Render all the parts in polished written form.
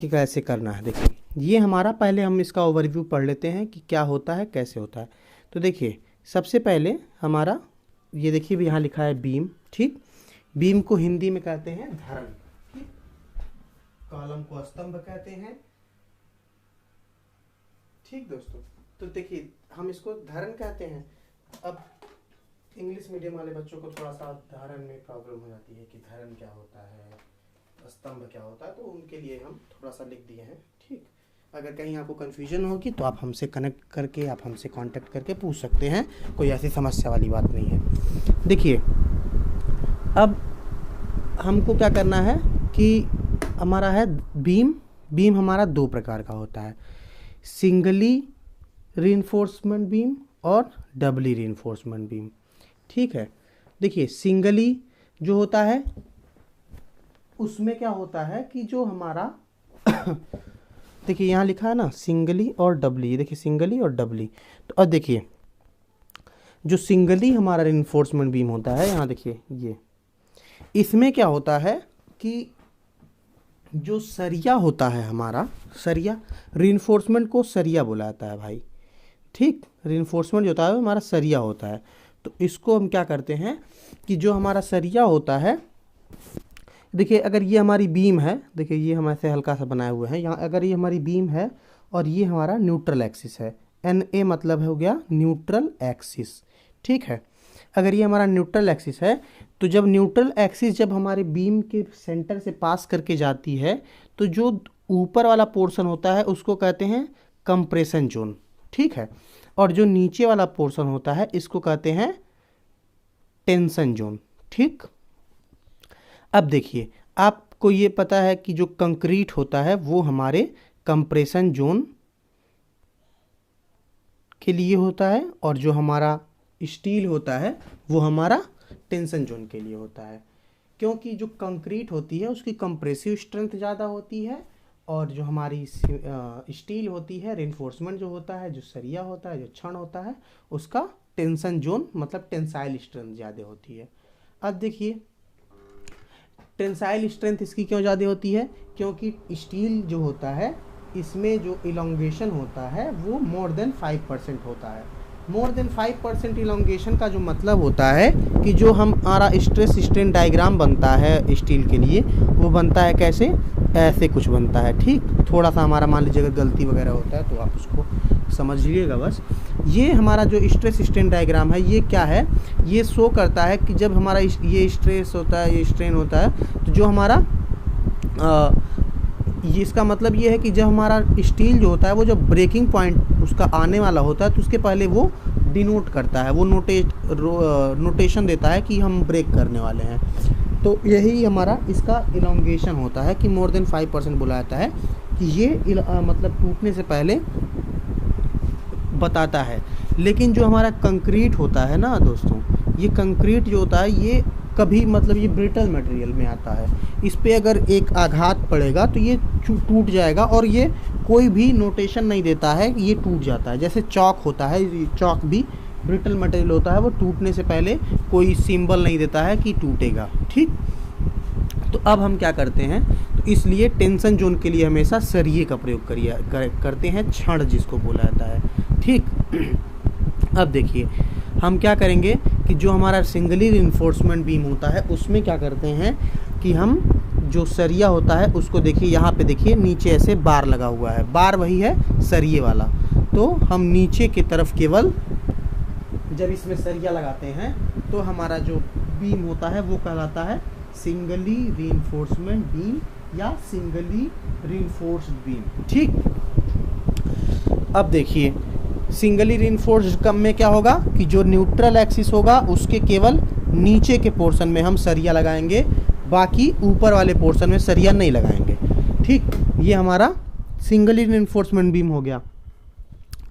कि कैसे करना है। देखिए ये हमारा, पहले हम इसका ओवरव्यू पढ़ लेते हैं कि क्या होता है कैसे होता है। तो देखिए सबसे पहले हमारा ये देखिए भी यहाँ लिखा है बीम। ठीक, बीम को हिंदी में कहते हैं धरन। ठीक, कॉलम को स्तंभ कहते हैं। ठीक दोस्तों, तो देखिए हम इसको धरन कहते हैं। अब इंग्लिश मीडियम वाले बच्चों को थोड़ा सा धरन में प्रॉब्लम हो जाती है कि धरन क्या होता है, स्तंभ क्या होता है, तो उनके लिए हम थोड़ा सा लिख दिए हैं। ठीक, अगर कहीं आपको कन्फ्यूजन होगी तो आप हमसे कनेक्ट करके, आप हमसे कांटेक्ट करके पूछ सकते हैं, कोई ऐसी समस्या वाली बात नहीं है। देखिए अब हमको क्या करना है कि हमारा है बीम। बीम हमारा दो प्रकार का होता है, सिंगली रीइंफोर्समेंट बीम और डबली रीइंफोर्समेंट बीम। ठीक है, देखिए सिंगली जो होता है उसमें क्या होता है कि जो हमारा देखिए यहाँ लिखा है ना सिंगली और डबली, देखिए सिंगली और डबली। तो अब देखिए जो सिंगली हमारा रीइंफोर्समेंट बीम होता है, यहाँ देखिए ये, इसमें क्या होता है कि जो सरिया होता है हमारा, सरिया, रीइंफोर्समेंट को सरिया बोला जाता है भाई। ठीक, रीइंफोर्समेंट जो होता है वो हमारा सरिया होता है। तो इसको हम क्या करते हैं कि जो हमारा सरिया होता है, देखिए अगर ये हमारी बीम है, देखिए ये हम ऐसे हल्का सा बनाए हुए हैं यहाँ, अगर ये हमारी बीम है और ये हमारा न्यूट्रल एक्सिस है, NA मतलब हो गया न्यूट्रल एक्सिस। ठीक है, अगर ये हमारा न्यूट्रल एक्सिस है तो जब न्यूट्रल एक्सिस जब हमारे बीम के सेंटर से पास करके जाती है तो जो ऊपर वाला पोर्शन होता है उसको कहते हैं कंप्रेशन जोन। ठीक है, और जो नीचे वाला पोर्शन होता है इसको कहते हैं टेंशन जोन। ठीक, अब देखिए आपको ये पता है कि जो कंक्रीट होता है वो हमारे कंप्रेशन जोन के लिए होता है और जो हमारा स्टील होता है वो हमारा टेंशन जोन के लिए होता है। क्योंकि जो कंक्रीट होती है उसकी कंप्रेसिव स्ट्रेंथ ज़्यादा होती है और जो हमारी स्टील होती है, रेनफोर्समेंट जो होता है, जो सरिया होता है, जो छड़ होता है, उसका टेंशन जोन मतलब टेंसाइल स्ट्रेंथ ज़्यादा होती है। अब देखिए टेंसाइल स्ट्रेंथ इसकी क्यों ज़्यादा होती है, क्योंकि स्टील जो होता है इसमें जो इलोंगेशन होता है वो मोर देन 5% होता है। मोर देन 5% इलोंगेशन का जो मतलब होता है कि जो हमारा स्ट्रेस स्ट्रेन डायग्राम बनता है स्टील के लिए वो बनता है कैसे, ऐसे कुछ बनता है। ठीक, थोड़ा सा हमारा मान लीजिए अगर गलती वगैरह होता है तो आप उसको समझ लीजिएगा बस। ये हमारा जो स्ट्रेस स्ट्रेन डायग्राम है ये क्या है, ये शो करता है कि जब हमारा ये स्ट्रेस होता है, ये स्ट्रेन होता है, तो जो हमारा ये इसका मतलब ये है कि जब हमारा स्टील जो होता है वो जब ब्रेकिंग पॉइंट उसका आने वाला होता है तो उसके पहले वो डिनोट करता है, वो नोटेशन देता है कि हम ब्रेक करने वाले हैं। तो यही हमारा इसका इलोंगेशन होता है कि मोर देन 5% बोला जाता है कि ये मतलब टूटने से पहले बताता है। लेकिन जो हमारा कंक्रीट होता है ना दोस्तों, ये कंक्रीट जो होता है ये कभी मतलब ये ब्रिटल मटेरियल में आता है, इस पे अगर एक आघात पड़ेगा तो ये टूट जाएगा और ये कोई भी नोटेशन नहीं देता है कि ये टूट जाता है। जैसे चॉक होता है, चॉक भी ब्रिटल मटेरियल होता है, वो टूटने से पहले कोई सिंबल नहीं देता है कि टूटेगा। ठीक, तो अब हम क्या करते हैं, तो इसलिए टेंशन जोन के लिए हमेशा सरिये का प्रयोग करते हैं, छड़ जिसको बोला जाता है। ठीक, अब देखिए हम क्या करेंगे कि जो हमारा सिंगली रिइंफोर्समेंट बीम होता है उसमें क्या करते हैं कि हम जो सरिया होता है उसको देखिए यहाँ पे देखिए नीचे ऐसे बार लगा हुआ है, बार वही है सरिये वाला। तो हम नीचे की तरफ केवल जब इसमें सरिया लगाते हैं तो हमारा जो बीम होता है वो कहलाता है सिंगली रीइंफोर्समेंट बीम या सिंगली रीइंफोर्स्ड बीम। ठीक, अब देखिए सिंगली रीइंफोर्स्ड कम में क्या होगा कि जो न्यूट्रल एक्सिस होगा उसके केवल नीचे के पोर्शन में हम सरिया लगाएंगे, बाकी ऊपर वाले पोर्शन में सरिया नहीं लगाएंगे। ठीक, ये हमारा सिंगली रीइंफोर्समेंट बीम हो गया।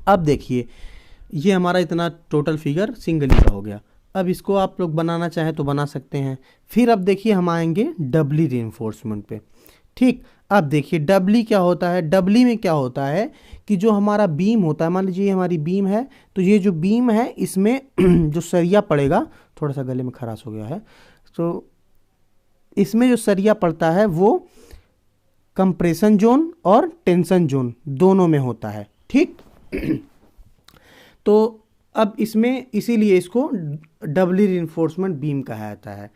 अब देखिए ये हमारा इतना टोटल फिगर सिंगली का हो गया। अब इसको आप लोग बनाना चाहें तो बना सकते हैं। फिर अब देखिए हम आएंगे डबली रीइंफोर्समेंट पे। ठीक, अब देखिए डबली क्या होता है, डबली में क्या होता है कि जो हमारा बीम होता है, मान लीजिए ये हमारी बीम है, तो ये जो बीम है इसमें जो सरिया पड़ेगा, थोड़ा सा गले में खराश हो गया है, तो इसमें जो सरिया पड़ता है वो कंप्रेशन जोन और टेंशन जोन दोनों में होता है, ठीक। तो अब इसमें इसीलिए इसको डबली रिइंफोर्समेंट बीम कहा जाता है।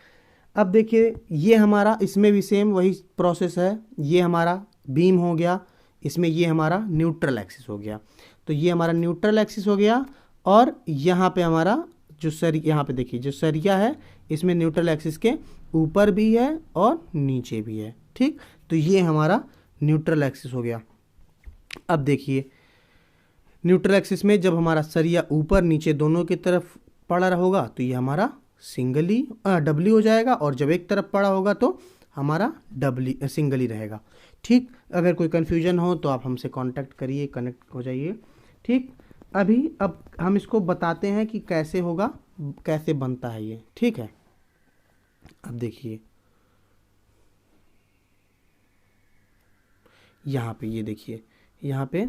अब देखिए ये हमारा, इसमें भी सेम वही प्रोसेस है। ये हमारा बीम हो गया, इसमें ये हमारा न्यूट्रल एक्सिस हो गया। तो ये हमारा न्यूट्रल एक्सिस हो गया, और यहाँ पे हमारा जो यहाँ पे देखिए जो सरिया है, इसमें न्यूट्रल एक्सिस के ऊपर भी है और नीचे भी है, ठीक। तो ये हमारा न्यूट्रल एक्सिस हो गया। अब देखिए न्यूट्रल एक्सिस में जब हमारा सरिया ऊपर नीचे दोनों की तरफ पड़ा होगा तो ये हमारा डबली हो जाएगा, और जब एक तरफ पड़ा होगा तो हमारा सिंगली रहेगा, ठीक। अगर कोई कन्फ्यूजन हो तो आप हमसे कांटेक्ट करिए, कनेक्ट हो जाइए, ठीक। अब हम इसको बताते हैं कि कैसे होगा, कैसे बनता है ये, ठीक है। अब देखिए यहाँ पे, ये देखिए यहाँ पे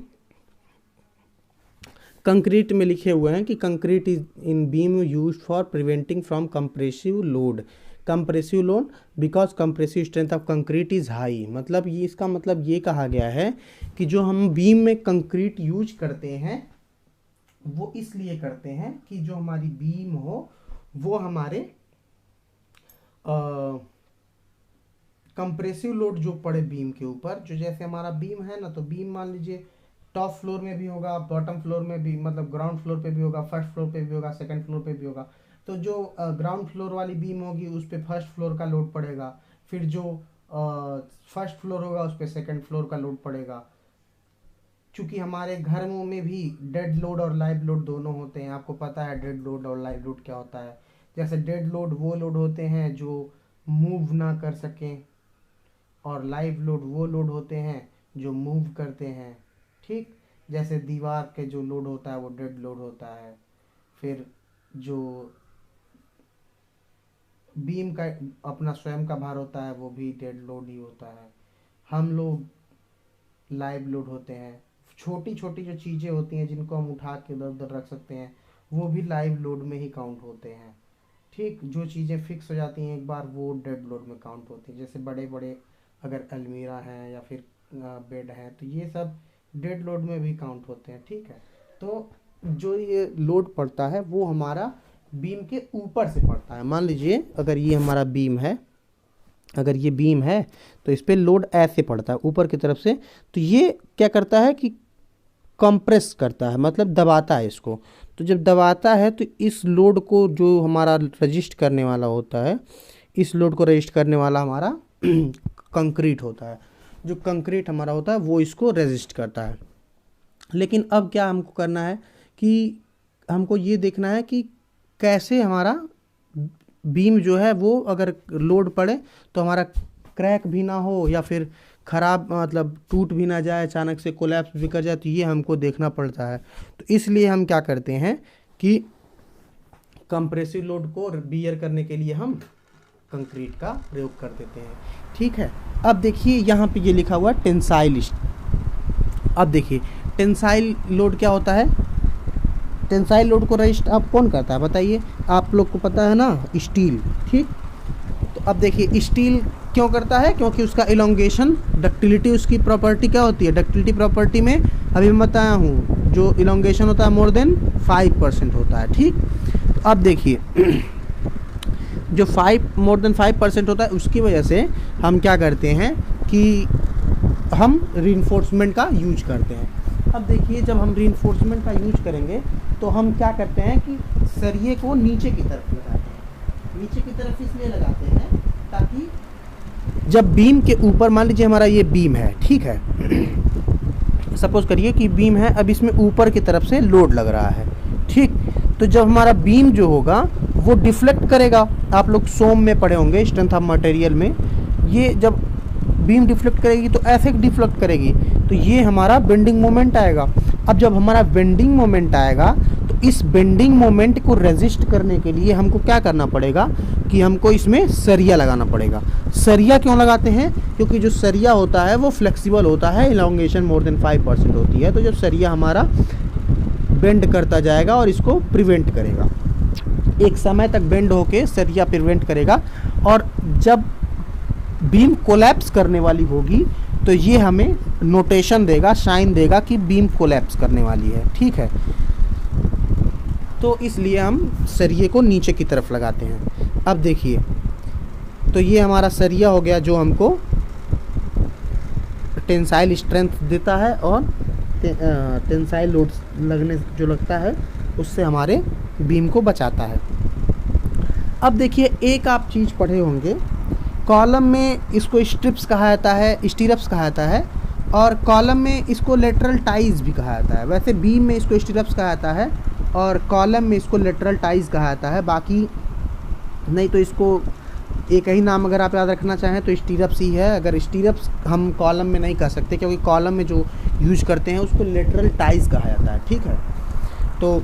कंक्रीट में लिखे हुए हैं कि concrete is in beam used for preventing from compressive load because compressive strength of concrete is high. मतलब ये, इसका मतलब ये कहा गया है कि जो हम बीम में कंक्रीट यूज करते हैं वो इसलिए करते हैं कि जो हमारी बीम हो वो हमारे कंप्रेसिव लोड जो पड़े बीम के ऊपर, जो जैसे हमारा बीम है ना, तो बीम मान लीजिए टॉप फ्लोर में भी होगा, बॉटम फ्लोर में भी, मतलब ग्राउंड फ्लोर पे भी होगा, फर्स्ट फ्लोर पे भी होगा, सेकंड फ्लोर पे भी होगा। तो जो ग्राउंड फ्लोर वाली बीम होगी उस पे फर्स्ट फ्लोर का लोड पड़ेगा, फिर जो फर्स्ट फ्लोर होगा उस पे सेकंड फ्लोर का लोड पड़ेगा। चूंकि हमारे घरों में भी डेड लोड और लाइव लोड दोनों होते हैं, आपको पता है डेड लोड और लाइव लोड क्या होता है। जैसे डेड लोड वो लोड होते हैं जो मूव ना कर सकें, और लाइव लोड वो लोड होते हैं जो मूव करते हैं, ठीक। जैसे दीवार के जो लोड होता है वो डेड लोड होता है, फिर जो बीम का अपना स्वयं का भार होता है वो भी डेड लोड ही होता है। हम लोग लाइव लोड होते हैं। छोटी छोटी जो चीज़ें होती हैं जिनको हम उठा के इधर उधर रख सकते हैं वो भी लाइव लोड में ही काउंट होते हैं, ठीक। जो चीज़ें फिक्स हो जाती हैं एक बार वो डेड लोड में काउंट होती हैं। जैसे बड़े बड़े अगर अलमीरा हैं या फिर बेड हैं तो ये सब डेड लोड में भी काउंट होते हैं, ठीक है। तो जो ये लोड पड़ता है वो हमारा बीम के ऊपर से पड़ता है। मान लीजिए अगर ये हमारा बीम है, अगर ये बीम है तो इस पर लोड ऐसे पड़ता है ऊपर की तरफ से, तो ये क्या करता है कि कंप्रेस करता है, मतलब दबाता है इसको। तो जब दबाता है तो इस लोड को जो हमारा रजिस्ट करने वाला होता है, इस लोड को रजिस्ट करने वाला हमारा कंक्रीट होता है। जो कंक्रीट हमारा होता है वो इसको रेजिस्ट करता है। लेकिन अब क्या हमको करना है कि हमको ये देखना है कि कैसे हमारा बीम जो है वो अगर लोड पड़े तो हमारा क्रैक भी ना हो या फिर ख़राब, मतलब टूट भी ना जाए, अचानक से कोलैप्स भी कर जाए, तो ये हमको देखना पड़ता है। तो इसलिए हम क्या करते हैं कि कंप्रेसिव लोड को बियर करने के लिए हम कंक्रीट का प्रयोग कर देते हैं, ठीक है। अब देखिए यहाँ पे ये लिखा हुआ है टेंसाइल। अब देखिए टेंसाइल लोड क्या होता है। टेंसाइल लोड को रजिस्ट अब कौन करता है बताइए, आप लोग को पता है ना, स्टील, ठीक। तो अब देखिए स्टील क्यों करता है, क्योंकि उसका इलोंगेशन, डक्टिलिटी उसकी प्रॉपर्टी क्या होती है। डक्टिलिटी प्रॉपर्टी में अभी मैं बताया हूँ जो इलोंगेशन होता है मोर देन 5% होता है, ठीक। तो अब देखिए जो मोर देन 5% होता है उसकी वजह से हम क्या करते हैं कि हम रीइंफोर्समेंट का यूज करते हैं। अब देखिए जब हम रीइंफोर्समेंट का यूज करेंगे तो हम क्या करते हैं कि सरिये को नीचे की तरफ लगाते हैं। नीचे की तरफ इसलिए लगाते हैं ताकि जब बीम के ऊपर, मान लीजिए हमारा ये बीम है, ठीक है, सपोज करिए कि बीम है, अब इसमें ऊपर की तरफ से लोड लग रहा है, ठीक। तो जब हमारा बीम जो होगा वो डिफ्लेक्ट करेगा। आप लोग सोम में पढ़े होंगे स्ट्रेंथ ऑफ मटेरियल में, ये जब बीम डिफ्लेक्ट करेगी तो ऐसे डिफ्लेक्ट करेगी, तो ये हमारा बेंडिंग मोमेंट आएगा। अब जब हमारा बेंडिंग मोमेंट आएगा तो इस बेंडिंग मोमेंट को रेजिस्ट करने के लिए हमको क्या करना पड़ेगा कि हमको इसमें सरिया लगाना पड़ेगा। सरिया क्यों लगाते हैं, क्योंकि जो सरिया होता है वो फ्लेक्सिबल होता है, इलोंगेशन मोर देन 5% होती है। तो जब सरिया हमारा बेंड करता जाएगा और इसको प्रिवेंट करेगा, एक समय तक बेंड होके सरिया प्रिवेंट करेगा, और जब बीम कोलैप्स करने वाली होगी तो ये हमें नोटेशन देगा, साइन देगा कि बीम कोलैप्स करने वाली है, ठीक है। तो इसलिए हम सरिये को नीचे की तरफ लगाते हैं। अब देखिए, तो ये हमारा सरिया हो गया जो हमको टेंसाइल स्ट्रेंथ देता है और टेंसाइल लोड लगने जो लगता है उससे हमारे बीम को बचाता है। अब देखिए, एक आप चीज़ पढ़े होंगे, कॉलम में इसको स्ट्रिप्स कहा जाता है, स्टीरप्स कहा जाता है, और कॉलम में इसको लेटरल टाइज भी कहा जाता है। वैसे बीम में इसको स्टीरप्स कहा जाता है और कॉलम में इसको लेटरल टाइज कहा जाता है। बाकी नहीं तो इसको एक ही नाम अगर आप याद रखना चाहें तो स्टीरप्स ही है। अगर स्टीरप्स हम कॉलम में नहीं कह सकते, क्योंकि कॉलम में जो यूज करते हैं उसको लेटरल टाइज कहा जाता है, ठीक है। तो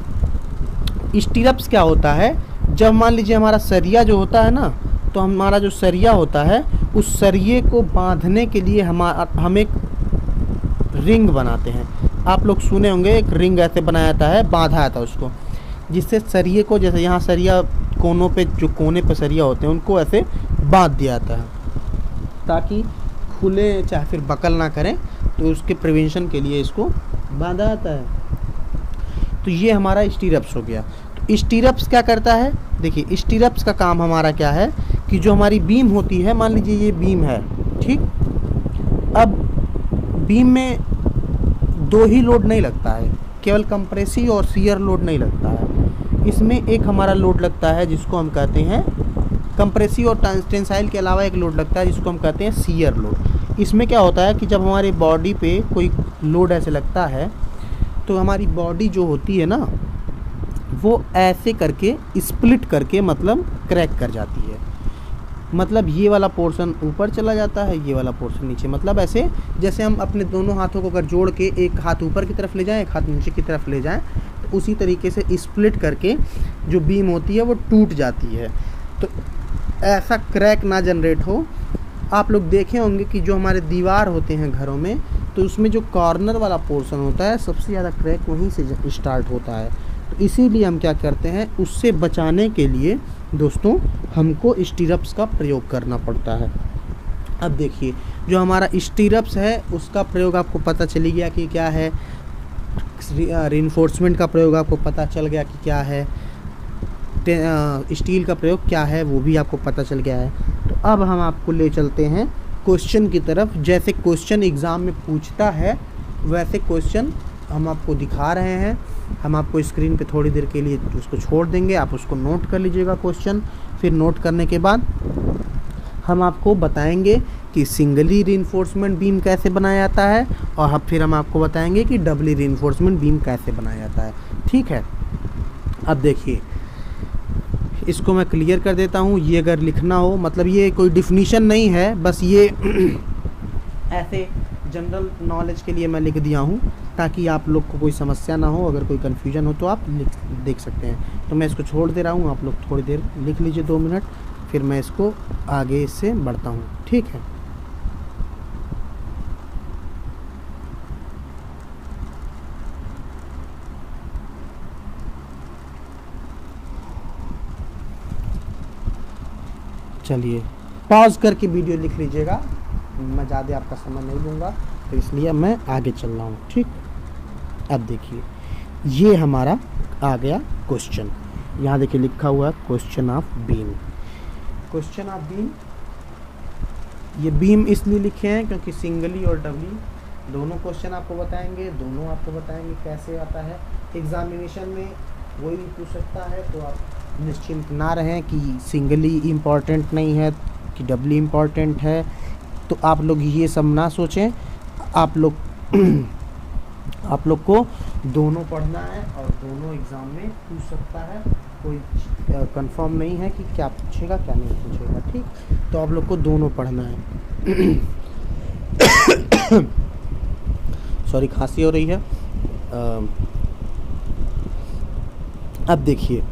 स्टीरप्स क्या होता है, जब मान लीजिए हमारा सरिया जो होता है ना, तो हमारा जो सरिया होता है उस सरिये को बांधने के लिए हम एक रिंग बनाते हैं। आप लोग सुने होंगे, एक रिंग ऐसे बनाया जाता है, बांधा जाता है उसको, जिससे सरिये को, जैसे यहाँ सरिया कोनों पे, जो कोने पे सरिया होते हैं उनको ऐसे बांध दिया जाता है ताकि खुले चाहे फिर बकल ना करें, तो उसके प्रिवेंशन के लिए इसको बांधा जाता है। तो ये हमारा स्टीरप्स हो गया। तो स्टीरप्स क्या करता है, देखिए स्टीरप्स का काम हमारा क्या है कि जो हमारी बीम होती है, मान लीजिए ये बीम है, ठीक। अब बीम में दो ही लोड नहीं लगता है, केवल कंप्रेसिव और शियर लोड नहीं लगता है, इसमें एक हमारा लोड लगता है जिसको हम कहते हैं कंप्रेसिव, और टेंसाइल के अलावा एक लोड लगता है जिसको हम कहते हैं शियर लोड। इसमें क्या होता है कि जब हमारे बॉडी पे कोई लोड ऐसे लगता है तो हमारी बॉडी जो होती है ना, वो ऐसे करके स्प्लिट करके मतलब क्रैक कर जाती है। मतलब ये वाला पोर्शन ऊपर चला जाता है, ये वाला पोर्शन नीचे। मतलब ऐसे जैसे हम अपने दोनों हाथों को अगर जोड़ के एक हाथ ऊपर की तरफ ले जाएं, एक हाथ नीचे की तरफ ले जाएं, तो उसी तरीके से स्प्लिट करके जो बीम होती है वो टूट जाती है। तो ऐसा क्रैक ना जनरेट हो। आप लोग देखे होंगे कि जो हमारे दीवार होते हैं घरों में, तो उसमें जो कॉर्नर वाला पोर्शन होता है सबसे ज़्यादा क्रैक वहीं से स्टार्ट होता है। तो इसीलिए हम क्या करते हैं, उससे बचाने के लिए दोस्तों हमको स्टीरप्स का प्रयोग करना पड़ता है। अब देखिए, जो हमारा स्टीरप्स है उसका प्रयोग आपको पता चली गया कि क्या है, रिइंफोर्समेंट का प्रयोग आपको पता चल गया कि क्या है, स्टील का प्रयोग क्या है वो भी आपको पता चल गया है। तो अब हम आपको ले चलते हैं क्वेश्चन की तरफ। जैसे क्वेश्चन एग्ज़ाम में पूछता है वैसे क्वेश्चन हम आपको दिखा रहे हैं। हम आपको स्क्रीन पे थोड़ी देर के लिए उसको छोड़ देंगे, आप उसको नोट कर लीजिएगा क्वेश्चन। फिर नोट करने के बाद हम आपको बताएंगे कि सिंगली रीइंफोर्समेंट बीम कैसे बनाया जाता है, और फिर हम आपको बताएंगे कि डबली रीइंफोर्समेंट बीम कैसे बनाया जाता है, ठीक है। अब देखिए, इसको मैं क्लियर कर देता हूँ। ये अगर लिखना हो, मतलब ये कोई डिफिनीशन नहीं है, बस ये ऐसे जनरल नॉलेज के लिए मैं लिख दिया हूँ ताकि आप लोग को कोई समस्या ना हो। अगर कोई कन्फ्यूजन हो तो आप देख सकते हैं। तो मैं इसको छोड़ दे रहा हूँ, आप लोग थोड़ी देर लिख लीजिए, 2 मिनट, फिर मैं इसको आगे इससे बढ़ता हूँ, ठीक है। चलिए पॉज करके वीडियो लिख लीजिएगा, मैं ज़्यादा आपका समय नहीं लूँगा, तो इसलिए मैं आगे चल रहा हूँ, ठीक। अब देखिए, ये हमारा आ गया क्वेश्चन। यहाँ देखिए लिखा हुआ है question of beam. Question of beam, ये बीम इसलिए लिखे हैं क्योंकि सिंगली और डबली दोनों क्वेश्चन आपको बताएंगे, दोनों आपको बताएंगे कैसे आता है। एग्जामिनेशन में वही भी पूछ सकता है, तो आप निश्चिंत ना रहें कि सिंगली इम्पॉर्टेंट नहीं है कि डबली इम्पॉर्टेंट है। तो आप लोग ये सब ना सोचें, आप लोग को दोनों पढ़ना है और दोनों एग्ज़ाम में पूछ सकता है। कोई कंफर्म नहीं है कि क्या पूछेगा क्या नहीं पूछेगा, ठीक। तो आप लोग को दोनों पढ़ना है। सॉरी, खांसी हो रही है। अब देखिए,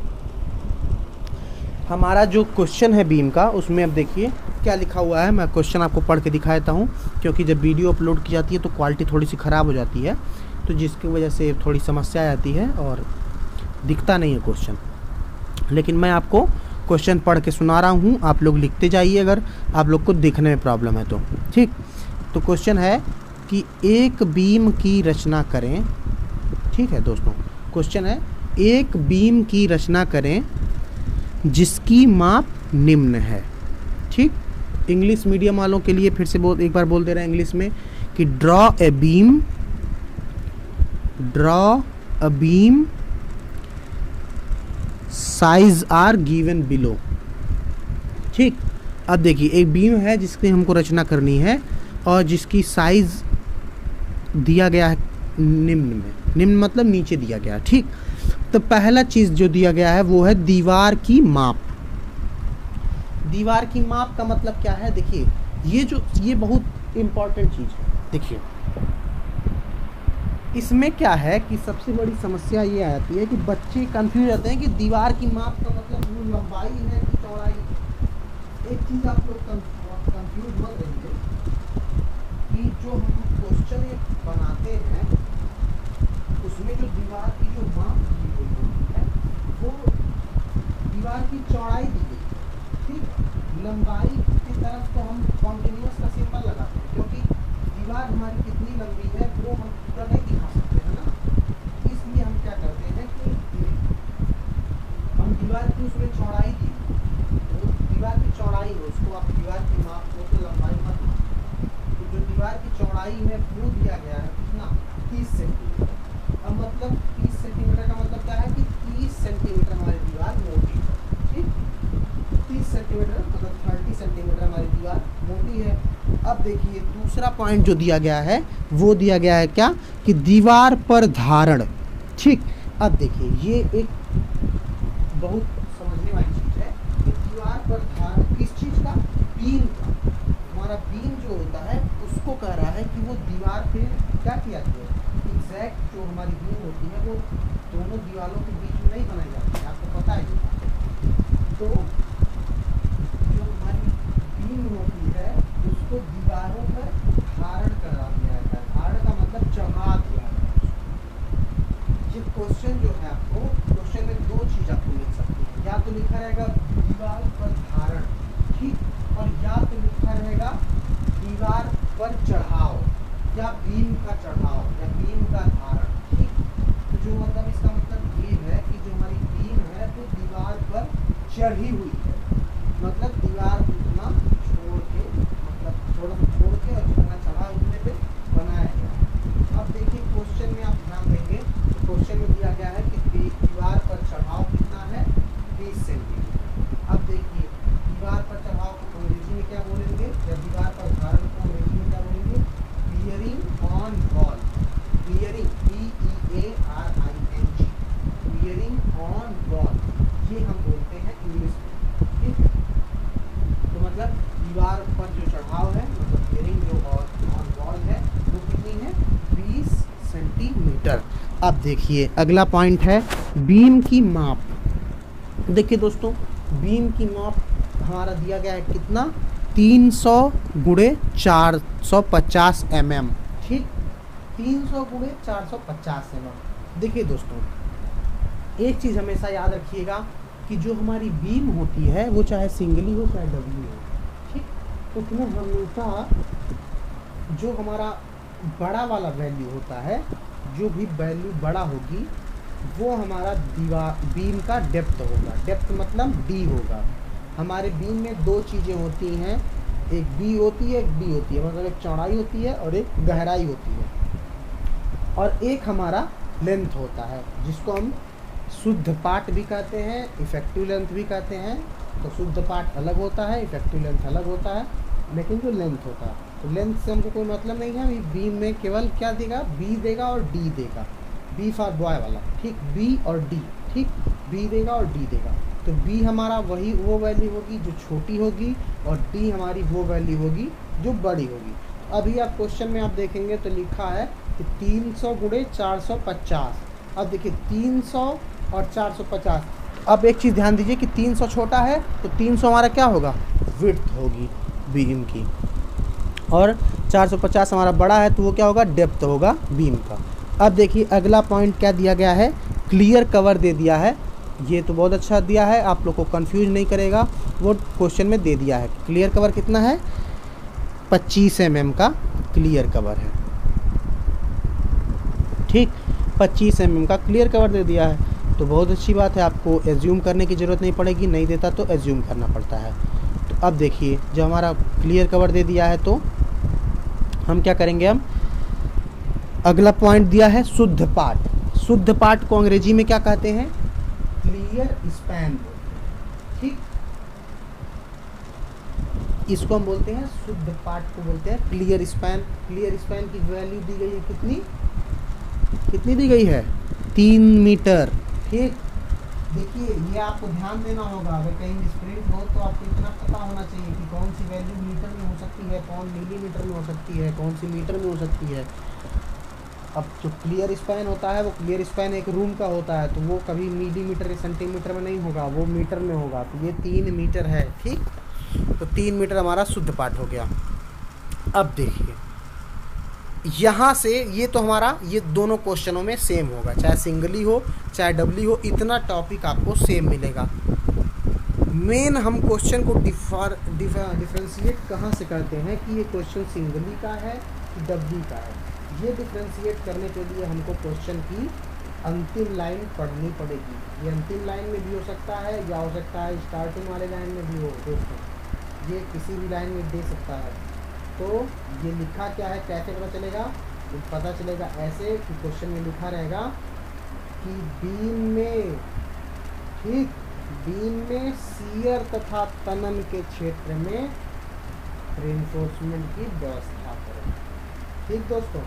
हमारा जो क्वेश्चन है बीम का, उसमें अब देखिए क्या लिखा हुआ है। मैं क्वेश्चन आपको पढ़ के दिखा देता हूँ, क्योंकि जब वीडियो अपलोड की जाती है तो क्वालिटी थोड़ी सी ख़राब हो जाती है, तो जिसकी वजह से थोड़ी समस्या आती है और दिखता नहीं है क्वेश्चन। लेकिन मैं आपको क्वेश्चन पढ़ के सुना रहा हूँ, आप लोग लिखते जाइए अगर आप लोग को दिखने में प्रॉब्लम है तो, ठीक। तो क्वेश्चन है कि एक बीम की रचना करें, ठीक है दोस्तों, क्वेश्चन है एक बीम की रचना करें जिसकी माप निम्न है, ठीक। इंग्लिश मीडियम वालों के लिए फिर से एक बार बोल दे रहे हैं इंग्लिश में कि draw a beam size are given below, ठीक। अब देखिए एक बीम है जिसकी हमको रचना करनी है और जिसकी साइज दिया गया है निम्न में, निम्न मतलब नीचे दिया गया है, ठीक। तो पहला चीज़ जो दिया गया है वो है दीवार की माप। दीवार की माप का मतलब क्या है, देखिए ये बहुत इम्पॉर्टेंट चीज़ है। देखिए इसमें क्या है कि सबसे बड़ी समस्या ये आती है कि बच्चे कंफ्यूज रहते हैं कि दीवार की माप का मतलब वो लंबाई है कि चौड़ाई। एक चीज़ आप लोग कंफ्यूज मत रहिए कि जो हम क्वेश्चन बनाते हैं उसमें जो दीवार की जो माप दी गई होती है वो दीवार की चौड़ाई दी गई, ठीक। लंबाई की तरफ तो हम कॉन्टिन्यूस का सिंबल लगाते हैं क्योंकि दीवार हमारी कितनी लंबी है वो हम पूरा नहीं दिखा सकते हैं ना, इसलिए हम क्या करते हैं कि हम दीवार की उसमें चौड़ाई दी, तो दीवार की चौड़ाई है उसको आप दीवार की माप को तो लंबाई मत, तो जो दीवार की चौड़ाई है वो दिया गया है कितना 30 सेंटीमीटर। अब मतलब 30 सेंटीमीटर का मतलब क्या है कि 30 सेंटीमीटर हमारी दीवार मोटी है, ठीक। 30 सेंटीमीटर मतलब 30 सेंटीमीटर हमारी दीवार मोटी है। अब देखिए दूसरा पॉइंट जो दिया गया है वो दिया गया है क्या कि दीवार पर धारण, ठीक। अब देखिए ये एक बहुत समझने वाली चीज़ है कि दीवार पर धारण किस चीज़ का, बीम का। हमारा बीम जो होता है उसको कह रहा है कि वो दीवार पे क्या किया गया है, एग्जैक्ट जो हमारी बीम होती है वो दोनों दीवारों के बीच में नहीं बनाई जाती है, आपको पता है। तो जो हमारी बीम होती है उसको दीवारों पर धारण करा दिया जाता है। धारण का मतलब चढ़ा दिया है। ये क्वेश्चन जो है आपको क्वेश्चन में दो चीज़ आपको मिल सकती है, या तो लिखा रहेगा दीवार पर धारण, ठीक, और या तो लिखा रहेगा दीवार पर चढ़ाव या बीम का चढ़ाव या बीम का धारण, ठीक। तो जो मतलब इसका मतलब ये है कि जो हमारी बीम है तो दीवार पर चढ़ी हुई है, मतलब दीवार उतना छोड़ के मतलब थोड़ा छोड़ के और जितना चढ़ा उतने पे बनाया गया। अब देखिए क्वेश्चन में आप ध्यान देंगे तो क्वेश्चन में दिया गया है कि दीवार पर चढ़ाव कितना है 30 सेंटीमीटर। अब देखिए दीवार पर चढ़ाव को अंग्रेजी में क्या बोलेंगे या दीवार पर धारण को अंग्रेजी में क्या बोलेंगे, clearing on wall, clearing CEARING, clearing on wall, ये हम बोलते हैं इंग्लिश में, ठीक। तो मतलब दीवार पर जो चढ़ाव है मतलब क्लियरिंग जो ऑन वॉल है वो कितनी है 20 सेंटीमीटर। अब देखिए अगला पॉइंट है बीम की माप। देखिए दोस्तों बीम की माप हमारा दिया गया है कितना 300 × 450 mm, ठीक। 300 × 450 mm। देखिए दोस्तों एक चीज़ हमेशा याद रखिएगा कि जो हमारी बीम होती है वो चाहे सिंगली हो चाहे डबली हो, ठीक। उसमें हमेशा जो हमारा बड़ा वाला वैल्यू होता है, जो भी वैल्यू बड़ा होगी वो हमारा बीम का डेप्थ होगा। डेप्थ मतलब डी होगा। हमारे बीम में दो चीज़ें होती हैं, एक बी होती है एक डी होती है, मतलब एक चौड़ाई होती है और एक गहराई होती है, और एक हमारा लेंथ होता है जिसको हम शुद्ध पाठ भी कहते हैं, इफेक्टिव लेंथ भी कहते हैं। तो शुद्ध पाठ अलग होता है, इफेक्टिव लेंथ अलग होता है, लेकिन जो लेंथ होता है तो लेंथ से हमको कोई मतलब नहीं है। अभी बीम में केवल क्या देगा, बी देगा और डी देगा, बी फॉर बॉय वाला, ठीक, बी और डी, ठीक, बी देगा और डी देगा। तो बी हमारा वही वो वैल्यू होगी जो छोटी होगी और डी हमारी वो वैल्यू होगी जो बड़ी होगी। अभी आप क्वेश्चन में आप देखेंगे तो लिखा है कि 300 × 450। अब देखिए 300 और 450। अब एक चीज़ ध्यान दीजिए कि 300 छोटा है तो 300 हमारा क्या होगा, विड्थ होगी बीम की, और 450 हमारा बड़ा है तो वो क्या होगा, डेप्थ होगा बीम का। अब देखिए अगला पॉइंट क्या दिया गया है, क्लियर कवर दे दिया है। ये तो बहुत अच्छा दिया है, आप लोग को कंफ्यूज नहीं करेगा, वो क्वेश्चन में दे दिया है। क्लियर कवर कितना है 25 mm का क्लियर कवर है। ठीक, 25 mm का क्लियर कवर दे दिया है तो बहुत अच्छी बात है, आपको एज्यूम करने की ज़रूरत नहीं पड़ेगी, नहीं देता तो एज्यूम करना पड़ता है। तो अब देखिए जब हमारा क्लियर कवर दे दिया है तो हम क्या करेंगे, हम अगला पॉइंट दिया है शुद्ध पाठ। शुद्ध पाठ को अंग्रेजी में क्या कहते हैं, क्लियर स्पैन। ठीक, इसको हम बोलते हैं शुद्ध पाठ को बोलते हैं क्लियर स्पैन। क्लियर स्पैन की वैल्यू दी गई है कितनी दी गई है, 3 मीटर। ठीक, देखिए ये आपको ध्यान देना होगा, अगर कहीं मिसप्रिंट हो तो आपको इतना पता होना चाहिए कि कौन सी वैल्यू मीटर में हो सकती है, कौन मिलीमीटर में हो सकती है, कौन सी मीटर में हो सकती है। अब जो क्लियर स्पैन होता है वो क्लियर स्पैन एक रूम का होता है, तो वो कभी मिलीमीटर या सेंटीमीटर में नहीं होगा, वो मीटर में होगा। तो ये 3 मीटर है। ठीक, तो 3 मीटर हमारा शुद्ध पाठ हो गया। अब देखिए यहाँ से ये तो हमारा ये दोनों क्वेश्चनों में सेम होगा, चाहे सिंगली हो चाहे डबली हो, इतना टॉपिक आपको सेम मिलेगा। मेन हम क्वेश्चन को डिफरेंशिएट कहाँ से करते हैं कि ये क्वेश्चन सिंगली का है कि डबली का है। ये डिफरेंशिएट करने के लिए हमको क्वेश्चन की अंतिम लाइन पढ़नी पड़ेगी। ये अंतिम लाइन में भी हो सकता है या हो सकता है स्टार्टिंग वाले लाइन में भी हो दोस्तों, ये किसी भी लाइन में दे सकता है। तो ये लिखा क्या है, कैसे पता चलेगा, तो पता चलेगा ऐसे कि क्वेश्चन में लिखा रहेगा कि बीम में, ठीक, बीम में शियर तथा तनन के क्षेत्र में रेनफोर्समेंट की व्यवस्था करें। ठीक दोस्तों,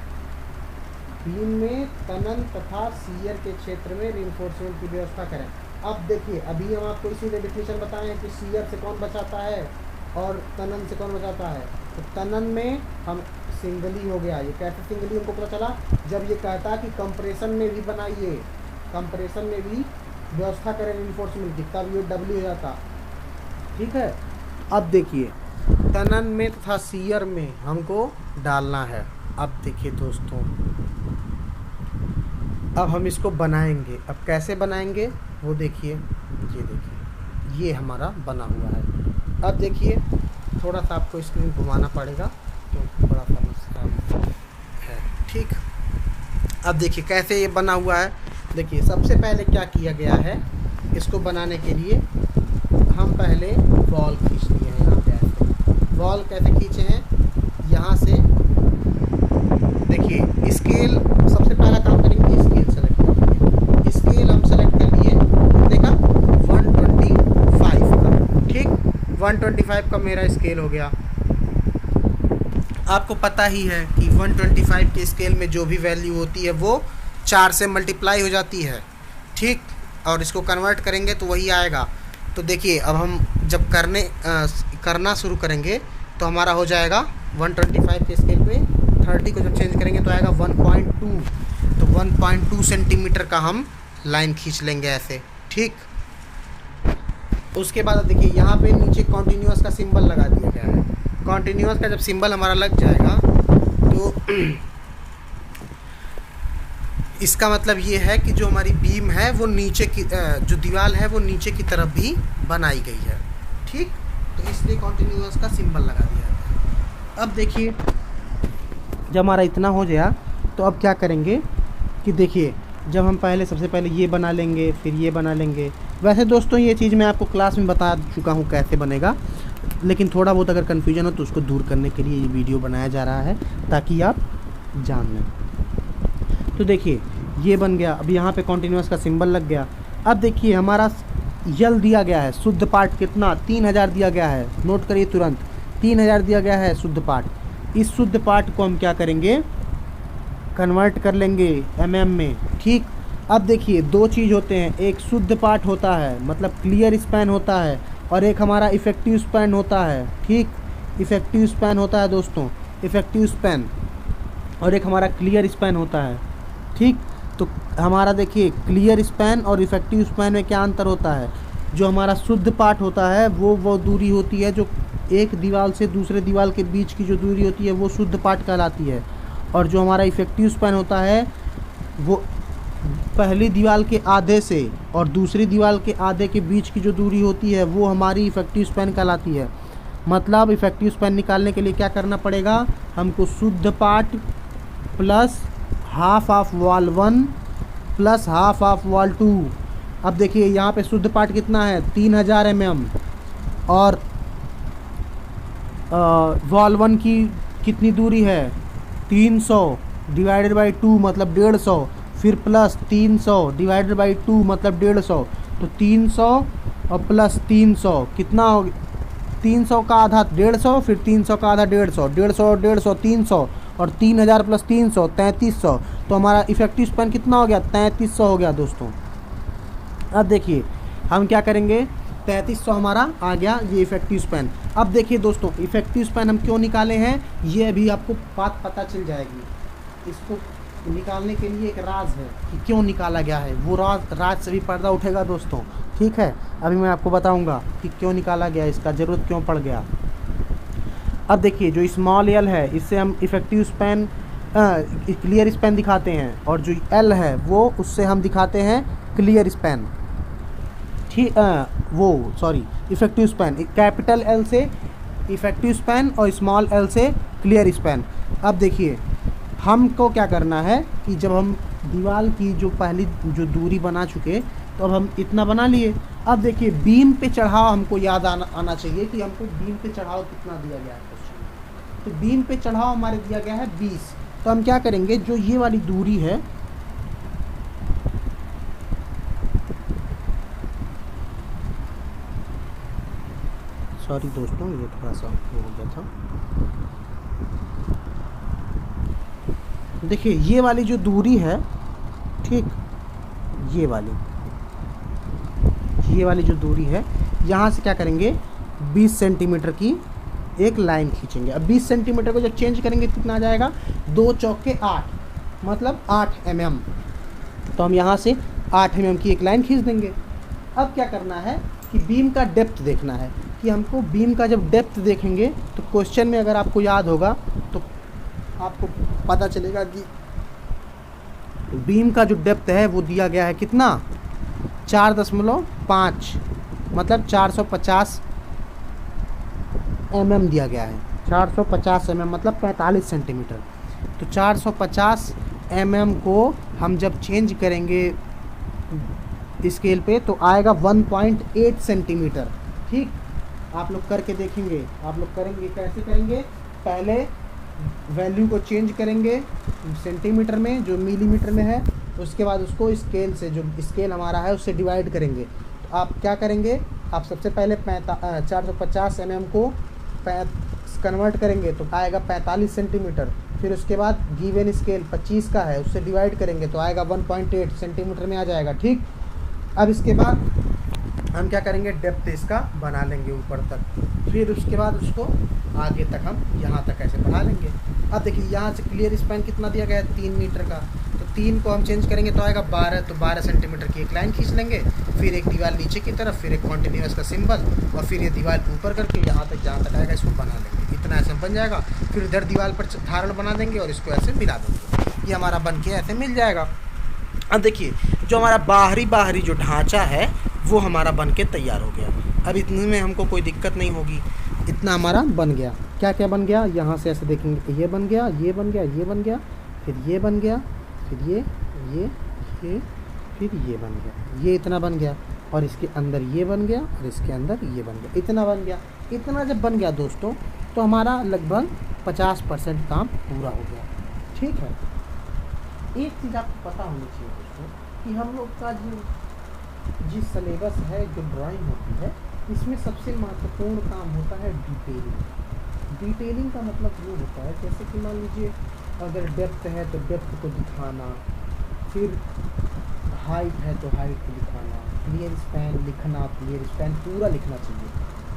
बीम में तनन तथा शियर के क्षेत्र में रेनफोर्समेंट की व्यवस्था करें। अब देखिए अभी हम आपको इसी डेफिनेशन बताए हैं कि शियर से कौन बचाता है और तनन से कौन बचाता है। तो तनन में हम सिंगली हो गया, ये कैसे सिंगली हमको पता चला, जब ये कहता कि कंप्रेशन में भी बनाइए, कंप्रेशन में भी व्यवस्था करें रेनफोर्समेंट की, तब ये डब्ल्यू हो जाता। ठीक है, अब देखिए तनन में तथा शियर में हमको डालना है। अब देखिए दोस्तों, अब हम इसको बनाएंगे। अब कैसे बनाएंगे वो देखिए, ये देखिए ये हमारा बना हुआ है। अब देखिए थोड़ा सा आपको स्क्रीन घुमाना पड़ेगा क्योंकि थोड़ा सा मसला है। ठीक, अब देखिए कैसे ये बना हुआ है। देखिए सबसे पहले क्या किया गया है, इसको बनाने के लिए हम पहले वॉल खींच लिए हैं। यहाँ पे ऐसे वॉल कैसे खींचे हैं, यहाँ से देखिए स्केल, सबसे पहला काम करेंगे स्केल सेलेक्ट करेंगे। स्केल हम सेलेक्ट कर लिए, देखा 125 का। ठीक, 125 का मेरा स्केल हो गया। आपको पता ही है कि 125 के स्केल में जो भी वैल्यू होती है वो 4 से मल्टीप्लाई हो जाती है। ठीक, और इसको कन्वर्ट करेंगे तो वही आएगा। तो देखिए अब हम जब करना शुरू करेंगे तो हमारा हो जाएगा 125 के स्केल पे 30 को जब चेंज करेंगे तो आएगा 1.2। तो 1.2 सेंटीमीटर का हम लाइन खींच लेंगे ऐसे। ठीक, उसके बाद देखिए यहाँ पे नीचे कॉन्टिन्यूअस का सिंबल लगा दिया गया है। कॉन्टिन्यूअस का जब सिंबल हमारा लग जाएगा तो इसका मतलब ये है कि जो हमारी बीम है वो नीचे की, जो दीवार है वो नीचे की तरफ भी बनाई गई है। ठीक, तो इसलिए कॉन्टिन्यूअस का सिंबल लगा दिया है। अब देखिए जब हमारा इतना हो गया तो अब क्या करेंगे कि देखिए जब हम सबसे पहले ये बना लेंगे, फिर ये बना लेंगे। वैसे दोस्तों ये चीज़ मैं आपको क्लास में बता चुका हूँ कैसे बनेगा, लेकिन थोड़ा बहुत अगर कन्फ्यूजन हो तो उसको दूर करने के लिए ये वीडियो बनाया जा रहा है ताकि आप जान लें। तो देखिए ये बन गया। अब यहाँ पे कॉन्टिन्यूअस का सिंबल लग गया। अब देखिए हमारा यल दिया गया है, शुद्ध पाठ कितना 3000 दिया गया है। नोट करिए तुरंत, 3000 दिया गया है शुद्ध पाठ। इस शुद्ध पाठ को हम क्या करेंगे, कन्वर्ट कर लेंगे mm में। ठीक, अब देखिए दो चीज़ होते हैं, एक शुद्ध पाठ होता है मतलब क्लियर स्पैन होता है, और एक हमारा इफ़ेक्टिव स्पैन होता है। ठीक, इफ़ेक्टिव स्पैन होता है दोस्तों, इफ़ेक्टिव स्पैन, और एक हमारा क्लियर स्पैन होता है। ठीक, तो हमारा देखिए क्लियर स्पैन और इफ़ेक्टिव स्पैन में क्या अंतर होता है। जो हमारा शुद्ध पाठ होता है वो दूरी होती है जो एक दीवार से दूसरे दीवार के बीच की जो दूरी होती है वो शुद्ध पाठ कहलाती है, और जो हमारा इफ़ेक्टिव स्पैन होता है वो पहली दीवार के आधे से और दूसरी दीवार के आधे के बीच की जो दूरी होती है वो हमारी इफ़ेक्टिव स्पैन कहलाती है। मतलब इफेक्टिव स्पैन निकालने के लिए क्या करना पड़ेगा, हमको शुद्ध part plus half of wall 1 plus half of wall 2। अब देखिए यहाँ पे शुद्ध पार्ट कितना है 3000 mm और वॉल 1 की कितनी दूरी है 300 डिवाइडेड बाई 2 मतलब 150, फिर प्लस 300 डिवाइडेड बाई 2 मतलब 150, तो 300 और प्लस 300 कितना हो, 300 का आधा 150, फिर 300 का आधा 150, 150 और 150 300 और 3000 प्लस 300 3300, तो हमारा इफेक्टिव स्पैन कितना हो गया 3300 हो गया दोस्तों। अब देखिए हम क्या करेंगे 3300 हमारा आ गया ये इफेक्टिव स्पैन। अब देखिए दोस्तों इफेक्टिव स्पैन हम क्यों निकाले हैं ये अभी आपको बात पता चल जाएगी। इसको निकालने के लिए एक राज है कि क्यों निकाला गया है, वो राज से भी पर्दा उठेगा दोस्तों, ठीक है। अभी मैं आपको बताऊंगा कि क्यों निकाला गया, इसका ज़रूरत क्यों पड़ गया। अब देखिए जो स्मॉल एल है इससे हम इफेक्टिव स्पैन क्लियर स्पैन दिखाते हैं, और जो एल है वो उससे हम दिखाते हैं क्लियर स्पैन, ठीक इफेक्टिव स्पैन। कैपिटल एल से इफेक्टिव स्पैन और स्मॉल एल से क्लियर स्पैन। अब देखिए हमको क्या करना है कि जब हम दीवार की जो पहली जो दूरी बना चुके तो अब हम इतना बना लिए। अब देखिए बीम पे चढ़ाव हमको याद आना चाहिए कि हमको बीम पे चढ़ाव कितना दिया गया है क्वेश्चन। तो बीम पे चढ़ाव हमारे दिया गया है 20। तो हम क्या करेंगे जो ये वाली दूरी है सॉरी दोस्तों ये थोड़ा सा हो गया था। देखिए ये वाली जो दूरी है ठीक ये वाली जो दूरी है यहाँ से क्या करेंगे 20 सेंटीमीटर की एक लाइन खींचेंगे। अब 20 सेंटीमीटर को जब चेंज करेंगे कितना आ जाएगा 2 चौके 8 मतलब 8 mm। तो हम यहाँ से 8 mm की एक लाइन खींच देंगे। अब क्या करना है कि बीम का डेप्थ देखना है कि हमको बीम का जब डेप्थ देखेंगे तो क्वेश्चन में अगर आपको याद होगा तो आपको पता चलेगा कि बीम का जो डेप्थ है वो दिया गया है कितना 4.5 मतलब 450 mm दिया गया है। 450 mm मतलब 45 सेंटीमीटर। तो 450 mm को हम जब चेंज करेंगे स्केल पे तो आएगा 1.8 सेंटीमीटर। ठीक आप लोग करके देखेंगे। आप लोग करेंगे कैसे करेंगे, पहले वैल्यू को चेंज करेंगे सेंटीमीटर में जो मिलीमीटर में है, उसके बाद उसको स्केल से जो स्केल हमारा है उससे डिवाइड करेंगे। तो आप क्या करेंगे, आप सबसे पहले 450 mm को कन्वर्ट करेंगे तो आएगा 45 सेंटीमीटर। फिर उसके बाद गिवन स्केल 25 का है उससे डिवाइड करेंगे तो आएगा 1.8 सेंटीमीटर में आ जाएगा। ठीक अब इसके बाद हम क्या करेंगे डेप्थ इसका बना लेंगे ऊपर तक, फिर उसके बाद उसको आगे तक हम यहाँ तक ऐसे बढ़ा लेंगे। अब देखिए यहाँ से क्लियर स्पैन कितना दिया गया है 3 मीटर का, तो 3 को हम चेंज करेंगे तो आएगा 12, तो 12 सेंटीमीटर की एक लाइन खींच लेंगे। फिर एक दीवार नीचे की तरफ, फिर एक कॉन्टिन्यूस का सिंबल, और फिर ये दीवार ऊपर करके यहाँ तक जहाँ तक आएगा इसको बना लेंगे। इतना ऐसे बन जाएगा। फिर इधर दीवार पर धारण बना देंगे और इसको ऐसे मिला देंगे। ये हमारा बन के ऐसे मिल जाएगा। अब देखिए जो हमारा बाहरी जो ढांचा है वो हमारा बन के तैयार हो गया। अब इतने में हमको कोई दिक्कत नहीं होगी, इतना हमारा बन गया। क्या क्या बन गया, यहाँ से ऐसे देखेंगे तो ये बन गया, ये बन गया, ये बन गया, फिर ये बन गया, फिर ये फिर ये बन गया, ये इतना बन गया, और इसके अंदर ये बन गया, और इसके अंदर ये बन गया, इतना बन गया। इतना जब बन गया दोस्तों तो हमारा लगभग 50% काम पूरा हो गया। ठीक है, एक चीज़ आपको पता होनी चाहिए दोस्तों कि हम लोग का जिस सिलेबस है जो ड्राइंग होती है इसमें सबसे महत्वपूर्ण काम होता है डिटेलिंग का मतलब वो होता है जैसे कि मान लीजिए अगर डेप्थ है तो डेप्थ को दिखाना, फिर हाइट है तो हाइट को दिखाना, क्लियर स्पैन लिखना, क्लियर स्पैन पूरा लिखना चाहिए।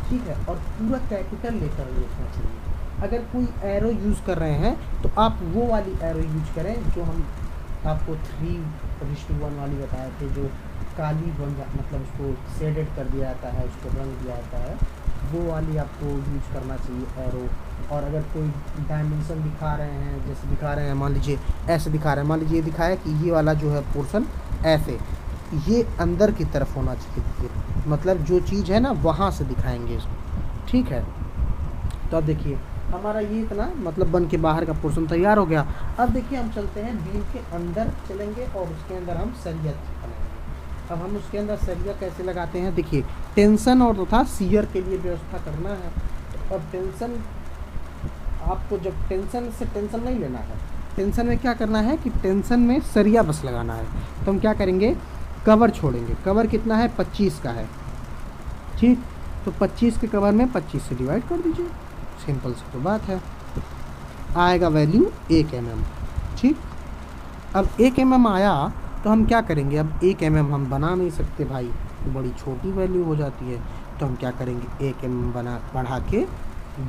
ठीक है, और पूरा कैपिटल लेकर लिखना चाहिए। अगर कोई एरो यूज़ कर रहे हैं तो आप वो वाली एरो यूज करें जो हम आपको 3:1 वाली बताए थे, जो काली बन मतलब उसको शेडेड कर दिया जाता है, उसको रंग दिया जाता है, वो वाली आपको यूज करना चाहिए एरो। और अगर कोई डायमेंशन दिखा रहे हैं, जैसे दिखा रहे हैं मान लीजिए ऐसे दिखा रहे हैं, मान लीजिए दिखाया कि ये वाला जो है पोर्शन ऐसे ये अंदर की तरफ होना चाहिए, मतलब जो चीज़ है ना वहाँ से दिखाएंगे इसको। ठीक है, तो अब देखिए हमारा ये इतना मतलब बन के बाहर का पोर्शन तैयार हो गया। अब देखिए हम चलते हैं बीम के अंदर चलेंगे और उसके अंदर हम सरिया बनाएंगे। अब हम उसके अंदर सरिया कैसे लगाते हैं, देखिए टेंशन और तथा शियर के लिए व्यवस्था करना है। तो अब टेंशन आपको जब टेंशन से टेंशन नहीं लेना है, टेंशन में क्या करना है कि टेंशन में सरिया बस लगाना है। तो हम क्या करेंगे, कवर छोड़ेंगे। कवर कितना है, 25 का है, ठीक। तो 25 के कवर में 25 से डिवाइड कर दीजिए, सिंपल सी तो बात है। आएगा वैल्यू 1 mm, ठीक। अब 1 mm आया तो हम क्या करेंगे, अब 1 mm हम बना नहीं सकते भाई, तो बड़ी छोटी वैल्यू हो जाती है। तो हम क्या करेंगे, 1 mm बढ़ा के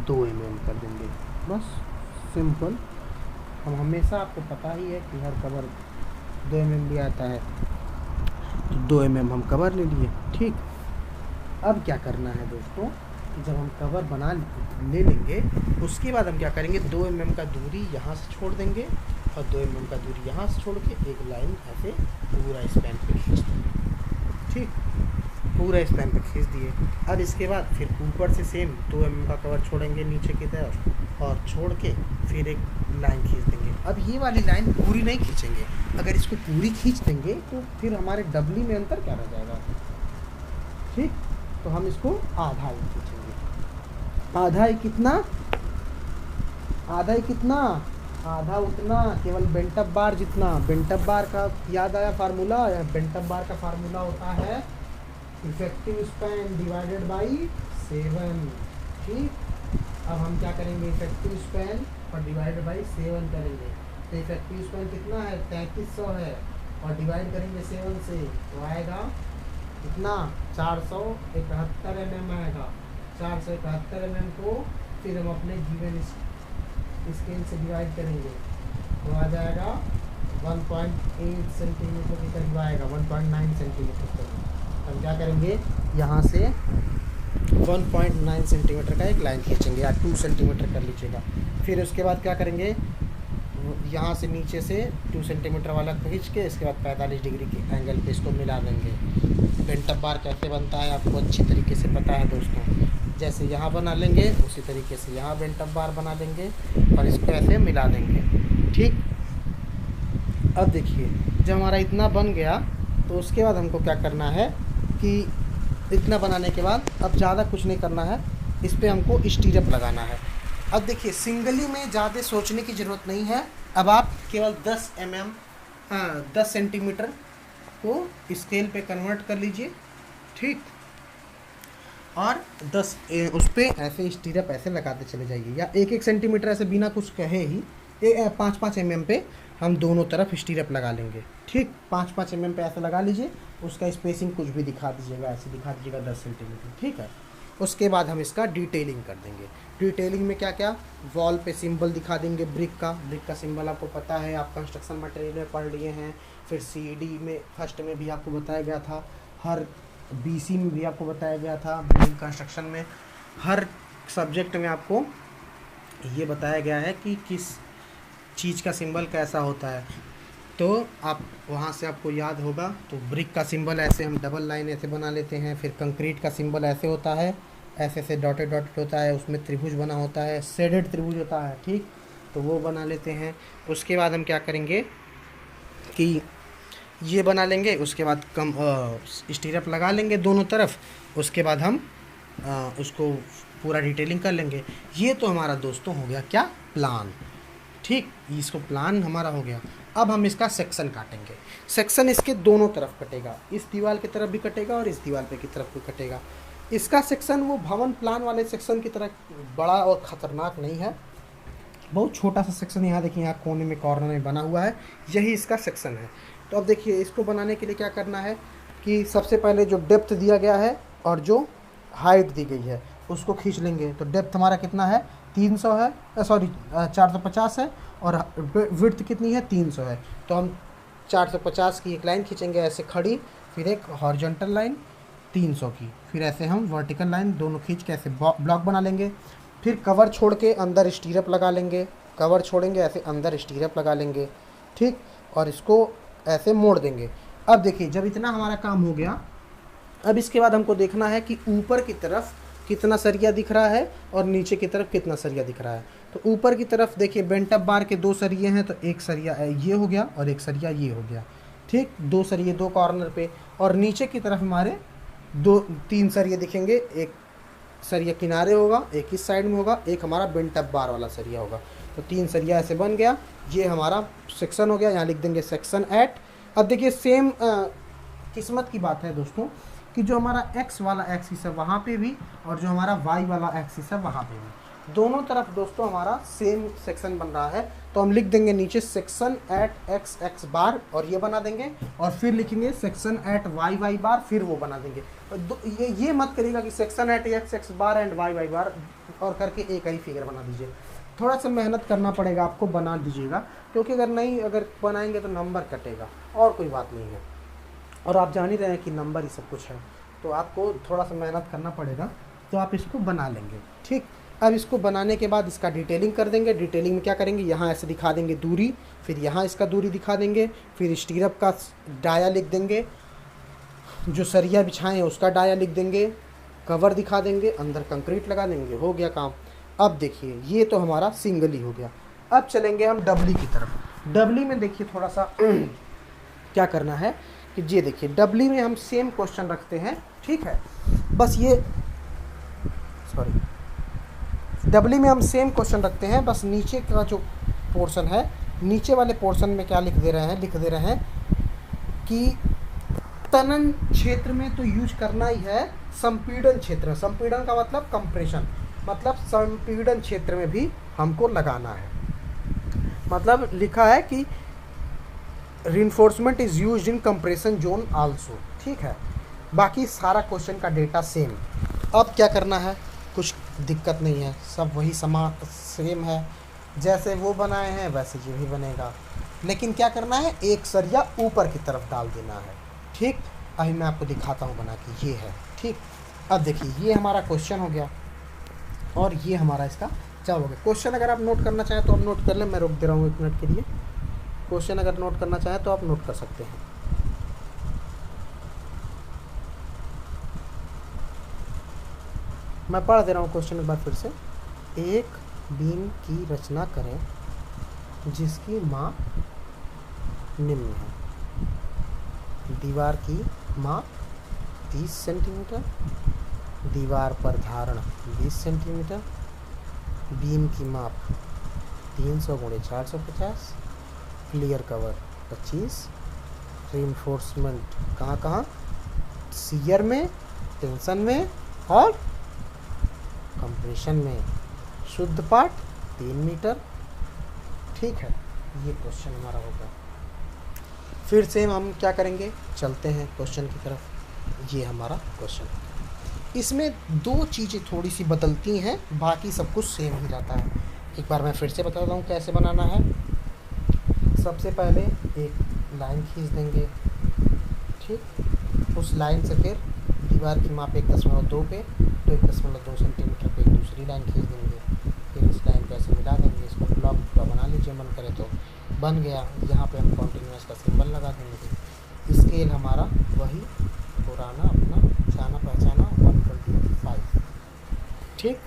2 mm कर देंगे, बस सिंपल। हम हमेशा, आपको पता ही है कि हर कवर 2 mm भी आता है, तो 2 mm हम कवर ले लिए, ठीक। अब क्या करना है दोस्तों, जब हम कवर बना ले लेंगे उसके बाद हम क्या करेंगे, 2 mm का दूरी यहाँ से छोड़ देंगे और 2 mm का दूरी यहाँ से छोड़ के एक लाइन ऐसे पूरा स्पैन पे खींच देंगे, ठीक। पूरा स्पैन पे खींच दिए। अब इसके बाद फिर ऊपर से सेम 2 mm का कवर छोड़ेंगे नीचे की तरफ और छोड़ के फिर एक लाइन खींच देंगे। अब ये वाली लाइन पूरी नहीं खींचेंगे, अगर इसको पूरी खींच देंगे तो फिर हमारे डबली में अंतर क्या रह जाएगा, ठीक। तो हम इसको आधा ही खींचेंगे। आधा ही कितना, आधा ही कितना, आधा उतना, केवल बेंटअप बार जितना। बेंटअप बार का याद आया फार्मूला, या बेंटअप बार का फार्मूला होता है इफेक्टिव स्पैन डिवाइडेड बाई 7, ठीक। अब हम क्या करेंगे, इफेक्टिव स्पैन और डिवाइडेड बाई 7 करेंगे। तो इफेक्टिव स्पैन कितना है, 3300 है, और डिवाइड करेंगे 7 से तो आएगा कितना, 471 mm आएगा। 471 mm को फिर हम अपने गिवन स्केल से डिवाइड करेंगे तो आ जाएगा 1.8 सेंटीमीटर के करीब आएगा, 1.9 सेंटीमीटर करीब। हम क्या करेंगे, यहाँ से 1.9 सेंटीमीटर का एक लाइन खींचेंगे, या 2 सेंटीमीटर कर लीजिएगा। फिर उसके बाद क्या करेंगे, यहाँ से नीचे से 2 सेंटीमीटर वाला खींच के इसके बाद 45 डिग्री के एंगल पे इसको मिला देंगे। बेंटअप बार कैसे बनता है आपको अच्छी तरीके से पता है दोस्तों, जैसे यहाँ बना लेंगे उसी तरीके से यहाँ बेंटअप बार बना देंगे और इसको ऐसे मिला देंगे, ठीक। अब देखिए जब हमारा इतना बन गया तो उसके बाद हमको क्या करना है कि इतना बनाने के बाद अब ज़्यादा कुछ नहीं करना है, इस पर हमको स्टीरअप लगाना है। अब देखिए सिंगली में ज़्यादा सोचने की ज़रूरत नहीं है। अब आप केवल 10 सेंटीमीटर को स्केल पे कन्वर्ट कर लीजिए, ठीक। और 10 उस पर ऐसे स्टीरअप ऐसे लगाते चले जाइए, या 1-1 सेंटीमीटर ऐसे बिना कुछ कहे ही 5-5 mm पे हम दोनों तरफ स्टीरअप लगा लेंगे, ठीक। 5-5 mm पे ऐसे लगा लीजिए, उसका स्पेसिंग कुछ भी दिखा दीजिएगा, ऐसे दिखा दीजिएगा 10 सेंटीमीटर, ठीक है। उसके बाद हम इसका डिटेलिंग कर देंगे। डिटेलिंग में क्या क्या, वॉल पे सिंबल दिखा देंगे, ब्रिक का सिंबल आपको पता है, आप कंस्ट्रक्शन मटेरियल में पढ़ लिए हैं। फिर सीडी में फर्स्ट में भी आपको बताया गया था, हर बीसी में भी आपको बताया गया था, बिल्डिंग कंस्ट्रक्शन में हर सब्जेक्ट में आपको ये बताया गया है कि किस चीज़ का सिंबल कैसा होता है। तो आप वहाँ से आपको याद होगा। तो ब्रिक का सिंबल ऐसे हम डबल लाइन ऐसे बना लेते हैं। फिर कंक्रीट का सिंबल ऐसे होता है, ऐसे ऐसे डॉटेड डॉटेड होता है, उसमें त्रिभुज बना होता है, शेडेड त्रिभुज होता है, ठीक। तो वो बना लेते हैं। उसके बाद हम क्या करेंगे कि ये बना लेंगे, उसके बाद स्टीरअप लगा लेंगे दोनों तरफ। उसके बाद हम उसको पूरा डिटेलिंग कर लेंगे। ये तो हमारा दोस्तों हो गया क्या, प्लान, ठीक। इसको प्लान हमारा हो गया। अब हम इसका सेक्शन काटेंगे। सेक्शन इसके दोनों तरफ कटेगा, इस दीवार की तरफ भी कटेगा और इस दीवार पे की तरफ भी कटेगा। इसका सेक्शन वो भवन प्लान वाले सेक्शन की तरह बड़ा और ख़तरनाक नहीं है, बहुत छोटा सा सेक्शन। यहाँ देखिए, यहाँ कोने में कॉर्नर में बना हुआ है, यही इसका सेक्शन है। तो अब देखिए इसको बनाने के लिए क्या करना है कि सबसे पहले जो डेप्थ दिया गया है और जो हाइट दी गई है उसको खींच लेंगे। तो डेप्थ हमारा कितना है, 300 है, 450 है, और विड्थ कितनी है, 300 है। तो हम 450 की एक लाइन खींचेंगे ऐसे खड़ी, फिर एक हॉरिजॉन्टल लाइन 300 की, फिर ऐसे हम वर्टिकल लाइन दोनों खींच के ऐसे ब्लॉक बना लेंगे। फिर कवर छोड़ के अंदर स्टीरअप लगा लेंगे, कवर छोड़ेंगे ऐसे अंदर स्टीरअप लगा लेंगे, ठीक। और इसको ऐसे मोड़ देंगे। अब देखिए जब इतना हमारा काम हो गया, अब इसके बाद हमको देखना है कि ऊपर की तरफ कितना सरिया दिख रहा है और नीचे की तरफ कितना सरिया दिख रहा है। तो ऊपर की तरफ देखिए बेंट अप बार के 2 सरिये हैं, तो एक सरिया ये हो गया और एक सरिया ये हो गया, ठीक। 2 सरिये 2 कॉर्नर पे, और नीचे की तरफ हमारे 3 सरिये दिखेंगे। एक सरिया किनारे होगा, एक इस साइड में होगा, एक हमारा बेंट अप बार वाला सरिया होगा। तो 3 सरिया ऐसे बन गया। ये हमारा सेक्शन हो गया, यहाँ लिख देंगे सेक्शन एट। अब देखिए सेम किस्मत की बात है दोस्तों कि जो हमारा एक्स वाला एक्सिस है वहाँ पे भी और जो हमारा वाई वाला एक्सिस है वहाँ पे भी, दोनों तरफ दोस्तों हमारा सेम सेक्शन बन रहा है। तो हम लिख देंगे नीचे section at X X bar और ये बना देंगे, और फिर लिखेंगे section at Y Y bar, फिर वो बना देंगे। ये मत करिएगा कि section at X X bar and Y Y bar और करके एक ही फिगर बना दीजिए। थोड़ा सा मेहनत करना पड़ेगा आपको, बना दीजिएगा, क्योंकि अगर बनाएंगे तो नंबर कटेगा, और कोई बात नहीं है। और आप जान ही रहे हैं कि नंबर ही सब कुछ है, तो आपको थोड़ा सा मेहनत करना पड़ेगा, तो आप इसको बना लेंगे, ठीक। अब इसको बनाने के बाद इसका डिटेलिंग कर देंगे। डिटेलिंग में क्या करेंगे, यहाँ ऐसे दिखा देंगे दूरी, फिर यहाँ इसका दूरी दिखा देंगे, फिर स्टीरअप का डाया लिख देंगे, जो सरिया बिछाएँ हैं उसका डाया लिख देंगे, कवर दिखा देंगे, अंदर कंक्रीट लगा देंगे, हो गया काम। अब देखिए ये तो हमारा सिंगल ही हो गया। अब चलेंगे हम डबली की तरफ। डबली में देखिए थोड़ा सा क्या करना है कि ये देखिए डबली में हम सेम क्वेश्चन रखते हैं, ठीक है। बस ये डबली में हम सेम क्वेश्चन रखते हैं, बस नीचे का जो पोर्शन है, नीचे वाले पोर्शन में क्या लिख दे रहे हैं कि तनन क्षेत्र में तो यूज करना ही है, संपीड़न क्षेत्र, संपीड़न का मतलब कंप्रेशन, मतलब संपीड़न क्षेत्र में भी हमको लगाना है। मतलब लिखा है कि reinforcement is used in compression zone also, ठीक है। बाकी सारा क्वेश्चन का डेटा सेम। अब क्या करना है, कुछ दिक्कत नहीं है, सब वही सेम है, जैसे वो बनाए हैं वैसे ये भी बनेगा, लेकिन क्या करना है, एक सरिया ऊपर की तरफ डाल देना है, ठीक। अभी मैं आपको दिखाता हूँ बना के, ये है, ठीक। अब देखिए ये हमारा क्वेश्चन हो गया और ये हमारा इसका जवाब हो गया। क्वेश्चन अगर आप नोट करना चाहें तो आप नोट कर लें, मैं रोक दे रहा हूँ 1 मिनट के लिए। क्वेश्चन अगर नोट करना चाहें तो आप नोट कर सकते हैं। मैं पढ़ दे रहा हूँ क्वेश्चन एक बार फिर से। एक बीम की रचना करें जिसकी माप निम्न है। दीवार की माप 30 सेंटीमीटर, दीवार पर धारण 20 सेंटीमीटर, बीम की माप 300 × 450, क्लियर कवर 25, रीइंफोर्समेंट कहाँ, शियर में, टेंशन में और कंप्रेशन में, शुद्ध पाठ 3 मीटर, ठीक है। ये क्वेश्चन हमारा होगा। फिर से हम क्या करेंगे, चलते हैं क्वेश्चन की तरफ। ये हमारा क्वेश्चन, इसमें 2 चीज़ें थोड़ी सी बदलती हैं, बाकी सब कुछ सेम ही रहता है। एक बार मैं फिर से बताता हूँ कैसे बनाना है। सबसे पहले एक लाइन खींच देंगे, ठीक। उस लाइन से फिर दीवार की माप 1.2 पे, तो 1.2 सेंटीमीटर पे एक दूसरी लाइन खींच देंगे, फिर इस लाइन को ऐसे मिला देंगे, इसको ब्लॉक बना लीजिए, मन करे तो बन गया। यहाँ पे हम कॉन्टिन्यूस का सिंबल लगा देंगे। स्केल हमारा वही पुराना अपना जाना पहचाना 125, ठीक।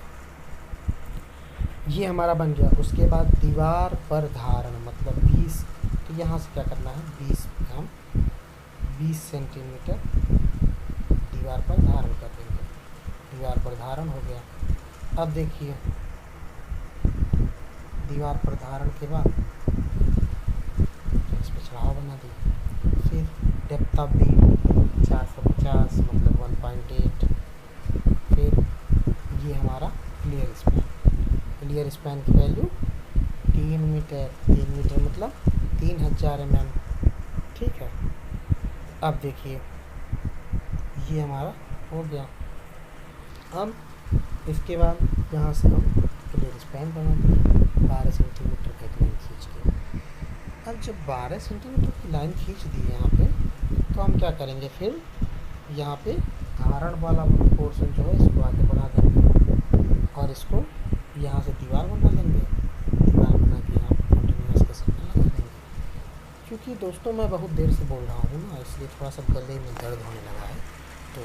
ये हमारा बन गया। उसके बाद दीवार पर धारण मतलब 20, तो यहाँ से क्या करना है, 20 सेंटीमीटर दीवार पर धारण कर देंगे। दीवार पर धारण हो गया। अब देखिए दीवार पर धारण के बाद इस पर चढ़ाव बना दिए। फिर डेप्थ ऑफ बीम 450 मतलब 1.8। फिर ये हमारा क्लियर स्पैन, क्लियर स्पैन की वैल्यू 3 मीटर, 3 मीटर मतलब 3000 mm, ठीक है। अब देखिए ये हमारा हो गया। अब इसके बाद यहाँ से हम क्लियर स्पैन बना दिए 12 सेंटीमीटर का एक लाइन खींच के। अब जब 12 सेंटीमीटर की लाइन खींच दी यहाँ पे, तो हम क्या करेंगे, फिर यहाँ पे धारण वाला पोर्शन जो है इसको आगे बढ़ा देंगे और इसको यहाँ से दीवार बना लेंगे। दीवार बना के यहाँ पर कंटिन्यूस का सिंबल लगा देंगे। क्योंकि दोस्तों मैं बहुत देर से बोल रहा हूँ ना, इसलिए थोड़ा सा गले में दर्द होने लगा है, तो